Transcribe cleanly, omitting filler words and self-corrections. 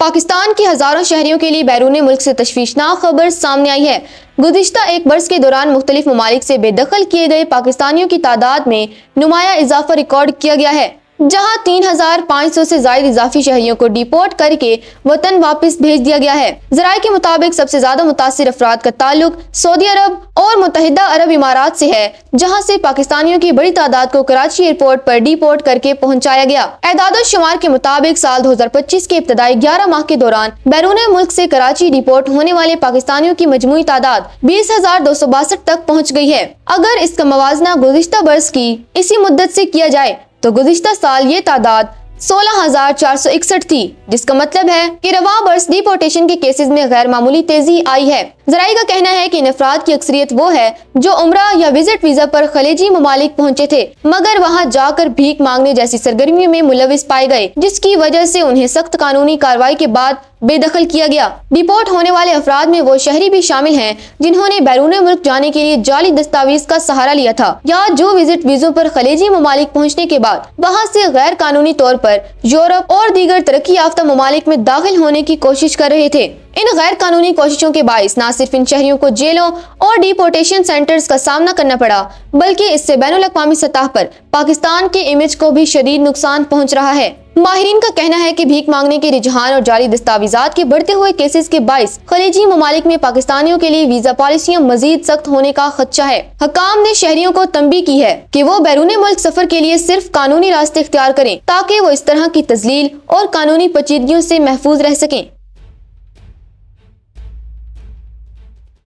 پاکستان کے ہزاروں شہریوں کے لیے بیرون ملک سے تشویشناک خبر سامنے آئی ہے۔ گزشتہ ایک برس کے دوران مختلف ممالک سے بے دخل کیے گئے پاکستانیوں کی تعداد میں نمایاں اضافہ ریکارڈ کیا گیا ہے، جہاں 3500 سے زائد اضافی شہریوں کو ڈیپورٹ کر کے وطن واپس بھیج دیا گیا ہے۔ ذرائع کے مطابق سب سے زیادہ متاثر افراد کا تعلق سعودی عرب اور متحدہ عرب امارات سے ہے، جہاں سے پاکستانیوں کی بڑی تعداد کو کراچی ایئرپورٹ پر ڈیپورٹ کر کے پہنچایا گیا۔ اعداد و شمار کے مطابق سال 2025 کے ابتدائی 11 ماہ کے دوران بیرون ملک سے کراچی ڈیپورٹ ہونے والے پاکستانیوں کی مجموعی تعداد 20,262 تک پہنچ گئی ہے۔ اگر اس کا موازنہ گزشتہ برس کی اسی مدت سے کیا جائے تو گزشتہ سال یہ تعداد 16,461 تھی، جس کا مطلب ہے کہ رواں برس ڈیپورٹیشن کے کیسز میں غیر معمولی تیزی آئی ہے۔ ذرائع کا کہنا ہے کہ ان افراد کی اکثریت وہ ہے جو عمرہ یا وزٹ ویزا پر خلیجی ممالک پہنچے تھے، مگر وہاں جا کر بھیک مانگنے جیسی سرگرمیوں میں ملوث پائے گئے، جس کی وجہ سے انہیں سخت قانونی کارروائی کے بعد بے دخل کیا گیا۔ ڈیپورٹ ہونے والے افراد میں وہ شہری بھی شامل ہیں جنہوں نے بیرون ملک جانے کے لیے جعلی دستاویز کا سہارا لیا تھا، یا جو وزٹ ویزوں پر خلیجی ممالک پہنچنے کے بعد وہاں سے غیر قانونی طور پر یورپ اور دیگر ترقی یافتہ ممالک میں داخل ہونے کی کوشش کر رہے تھے۔ ان غیر قانونی کوششوں کے باعث نہ صرف ان شہریوں کو جیلوں اور ڈیپورٹیشن سینٹرز کا سامنا کرنا پڑا، بلکہ اس سے بین الاقوامی سطح پر پاکستان کے امیج کو بھی شدید نقصان پہنچ رہا ہے۔ ماہرین کا کہنا ہے کہ بھیک مانگنے کے رجحان اور جعلی دستاویزات کے بڑھتے ہوئے کیسز کے باعث خلیجی ممالک میں پاکستانیوں کے لیے ویزا پالیسیاں مزید سخت ہونے کا خدشہ ہے۔ حکام نے شہریوں کو تنبیہ کی ہے کہ وہ بیرون ملک سفر کے لیے صرف قانونی راستے اختیار کریں، تاکہ وہ اس طرح کی تذلیل اور قانونی پیچیدگیوں سے محفوظ رہ سکیں۔